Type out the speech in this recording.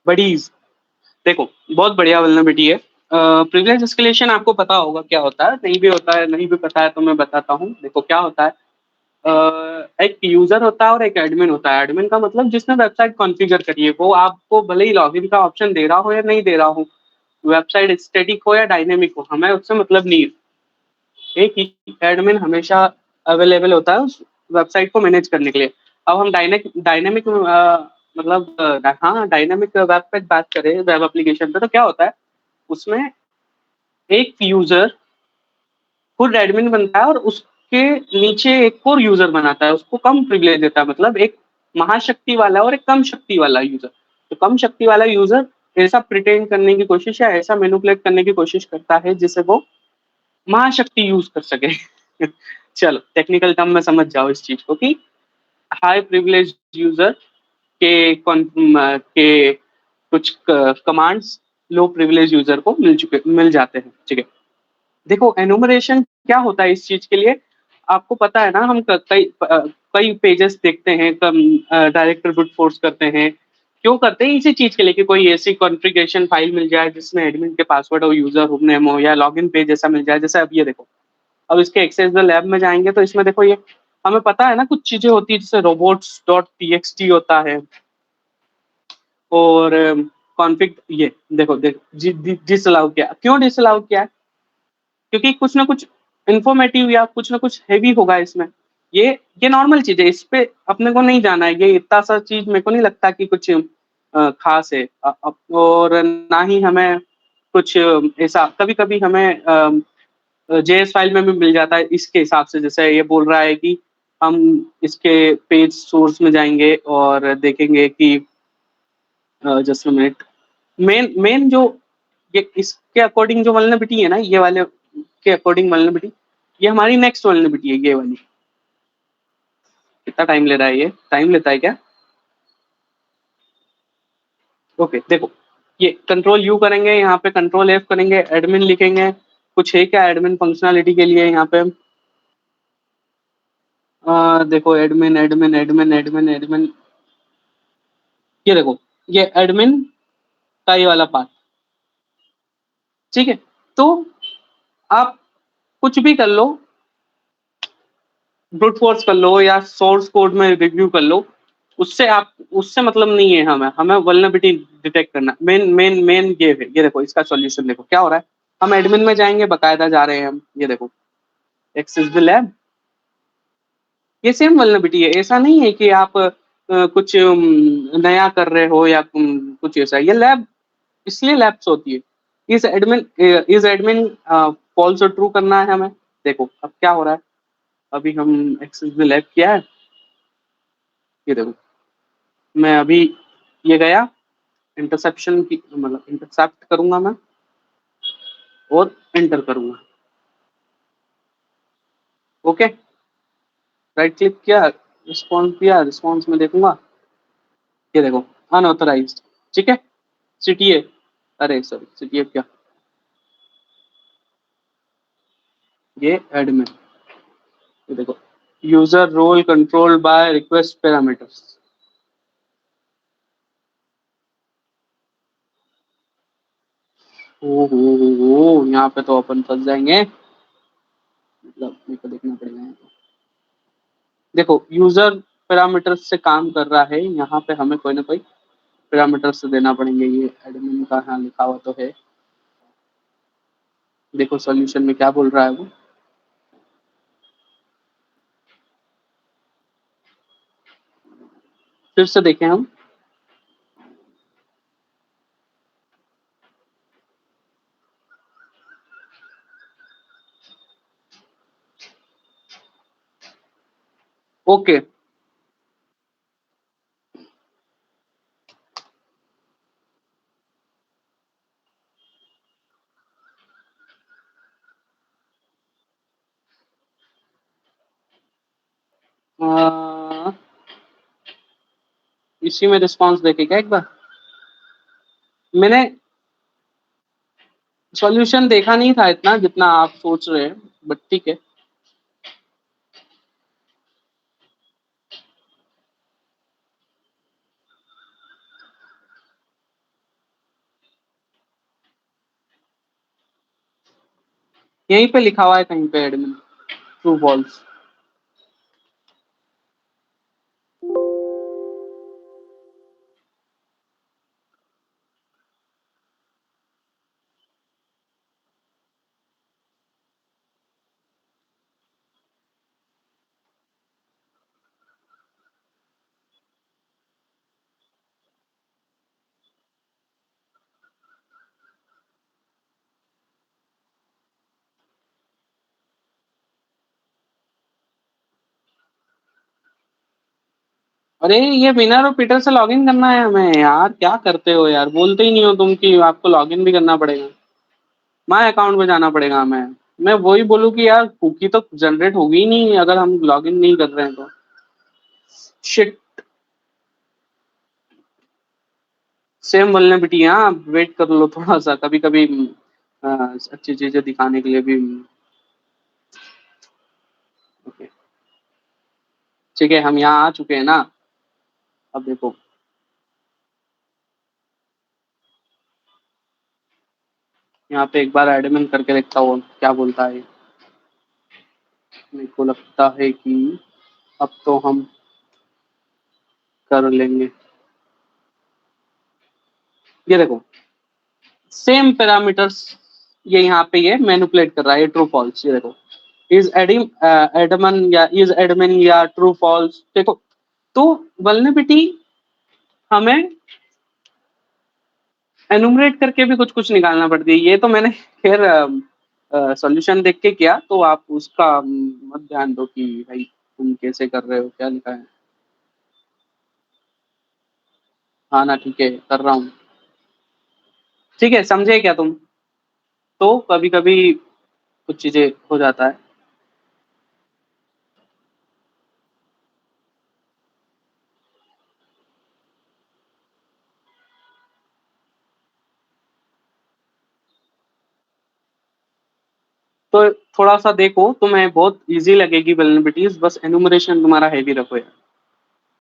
Buddies. देखो, बहुत बढ़िया वल्नरेबिलिटी है। प्रिविलेज एस्केलेशन आपको पता होगा क्या होता है, नहीं भी होता है, नहीं भी पता है तो मैं बताता हूँ। देखो क्या होता है, एक यूजर होता है और एक एडमिन होता है। एडमिन का मतलब जिसने वेबसाइट कॉन्फ़िगर करी है, वो आपको भले ही लॉगिन का ऑप्शन दे रहा हो या नहीं दे रहा हो, वेबसाइट स्टैटिक हो या डायनेमिक हो, हमें उससे मतलब नहीं है। एक ही एडमिन हमेशा अवेलेबल होता है उस वेबसाइट को मैनेज करने के लिए। अब हम डायनेमिक मतलब हाँ, डायनेमिक वेब पे बात करें, वेब एप्लीकेशन पे, तो क्या होता है उसमें एक यूजर खुद एडमिन बनता है और उसके नीचे एक और यूजर बनाता है, उसको कम प्रिविलेज देता है। मतलब एक महाशक्ति वाला और एक कम शक्ति वाला यूजर। तो कम शक्ति वाला यूजर ऐसा प्रिटेंड करने की कोशिश या ऐसा मैनिपुलेट करने की कोशिश करता है जिससे वो महाशक्ति यूज कर सके। चलो टेक्निकल टर्म में समझ जाओ इस चीज को कि हाई प्रिविलेज यूजर के कुछ कमांड्स लो प्रिविलेज यूजर को मिल जाते हैं। ठीक है, देखो एनुमरेशन क्या होता है इस चीज के लिए, आपको पता है ना। हम कई पेजेस देखते हैं, कम डायरेक्टर ब्रूट फोर्स करते हैं। क्यों करते हैं? इसी चीज के लिए कि कोई ऐसी कॉन्फ़िगरेशन फाइल मिल जाए जिसमें एडमिन के पासवर्ड और यूजर नेम हो, या लॉगिन पेज ऐसा मिल जाए। जैसे अब ये देखो, अब इसके एक्सेस द लैब में जाएंगे तो इसमें देखो, ये हमें पता है ना कुछ चीजें होती है जैसे रोबोट्स डॉट टीएक्सटी होता है, और कॉन्फ़िग। ये देखो डिसअलाउ किया। क्यों डिसअलाउ किया? क्योंकि कुछ ना कुछ इंफॉर्मेटिव या कुछ ना कुछ हैवी होगा इसमें। ये ये नॉर्मल चीज है, इस पे अपने को नहीं जाना है। ये इतना सा चीज मेरे को नहीं लगता कि कुछ खास है। और ना ही हमें कुछ ऐसा, कभी कभी हमें जेएस फाइल में भी मिल जाता है इसके हिसाब से। जैसे ये बोल रहा है कि हम इसके पेज सोर्स में जाएंगे और देखेंगे कि जस्ट मिनट, मेन मेन जो ये इसके अकॉर्डिंग जो वल्नरेबिलिटी है ना, ये वाले के अकॉर्डिंग वल्नरेबिलिटी, ये हमारी नेक्स्ट वल्नरेबिलिटी है, ये वाली। कितना टाइम ले रहा है? ये टाइम लेता है क्या? ओके देखो, ये कंट्रोल यू करेंगे, यहाँ पे कंट्रोल एफ करेंगे, एडमिन लिखेंगे। कुछ है क्या एडमिन फंक्शनलिटी के लिए यहाँ पे? देखो admin admin admin admin admin, ये देखो, ये एडमिन का ये वाला पार्ट। ठीक है, तो आप कुछ भी कर लो, ब्रूट फोर्स कर लो या सोर्स कोड में रिव्यू कर लो, उससे आप, उससे मतलब नहीं है। हमें हमें वल्नरेबिलिटी डिटेक्ट करना। मेन मेन मेन ये है। ये देखो इसका सॉल्यूशन देखो क्या हो रहा है। हम एडमिन में जाएंगे, बकायदा जा रहे हैं हम। ये देखो एक्सेस द लैब, ये सेम वल्नरेबिलिटी है। ऐसा नहीं है कि आप कुछ नया कर रहे हो या कुछ ऐसा। ये लैब इसलिए लैब्स होती है। इस एडमिन फॉल्स और ट्रू करना है हमें। देखो अब क्या हो रहा है, अभी हम एक्सेस द लैब किया है। ये देखो, मैं अभी ये गया, इंटरसेप्शन की मतलब इंटरसेप्ट करूंगा मैं और एंटर करूंगा। ओके, राइट क्लिक किया, रिस्पॉन्स किया, रिस्पॉन्स में देखूंगा। ये देखो अनऑथराइज्ड। ठीक है, सीटीए, अरे सॉरी सीटीए क्या, ये एडमिन। ये देखो user role control by request parameters. ओ यहाँ पे तो अपन फंस जाएंगे, मतलब मेरे को देखना पड़ेगा यहाँ पे। देखो यूजर पैरामीटर्स से काम कर रहा है, यहाँ पे हमें कोई ना कोई पैरामीटर्स से देना पड़ेंगे। ये एडमिन का यहाँ लिखा हुआ तो है। देखो सॉल्यूशन में क्या बोल रहा है वो। फिर से देखें हम। ओके, इसी में रिस्पांस देखेगा एक बार। मैंने सॉल्यूशन देखा नहीं था इतना जितना आप सोच रहे हैं, बट ठीक है। यहीं पे लिखा हुआ है कहीं पे एडमिन, ट्रू फॉल्स। अरे ये विनर और पीटर से लॉगिन करना है हमें यार, क्या करते हो यार, बोलते ही नहीं हो तुम कि आपको लॉगिन भी करना पड़ेगा। माय अकाउंट में जाना पड़ेगा हमें। मैं वही बोलूँ कि यार कुकी तो जनरेट होगी ही नहीं अगर हम लॉगिन नहीं कर रहे हैं तो। शिट। सेम वल्नरेबिलिटी, हाँ वेट कर लो थोड़ा सा, कभी कभी अच्छी चीजें दिखाने के लिए भी। ओके ठीक है, हम यहाँ आ चुके हैं ना। अब देखो, यहाँ पे एक बार एडमिन करके देखता हूँ क्या बोलता है। मेरे को लगता है कि अब तो हम कर लेंगे। ये देखो, सेम पैरामीटर्स ये यहाँ पे ये मैनिपुलेट कर रहा है, ये ट्रू फॉल्स। ये देखो, इज एडिम एडमन या इज एडमिन या ट्रू फॉल्स, देखो। तो वल्नरेबिलिटी हमें एनुमरेट करके भी कुछ कुछ निकालना पड़ती है। ये तो मैंने खैर सॉल्यूशन देख के किया, तो आप उसका मत ध्यान दो कि भाई तुम कैसे कर रहे हो, क्या लिखा है। हाँ ना, ठीक है कर रहा हूँ। ठीक है, समझे क्या तुम? तो कभी कभी कुछ चीजें हो जाता है। तो थोड़ा सा देखो, तुम्हें बहुत इजी लगेगी वल्नरेबिलिटीज, बस एनुमरेशन तुम्हारा हैवी रखो यार।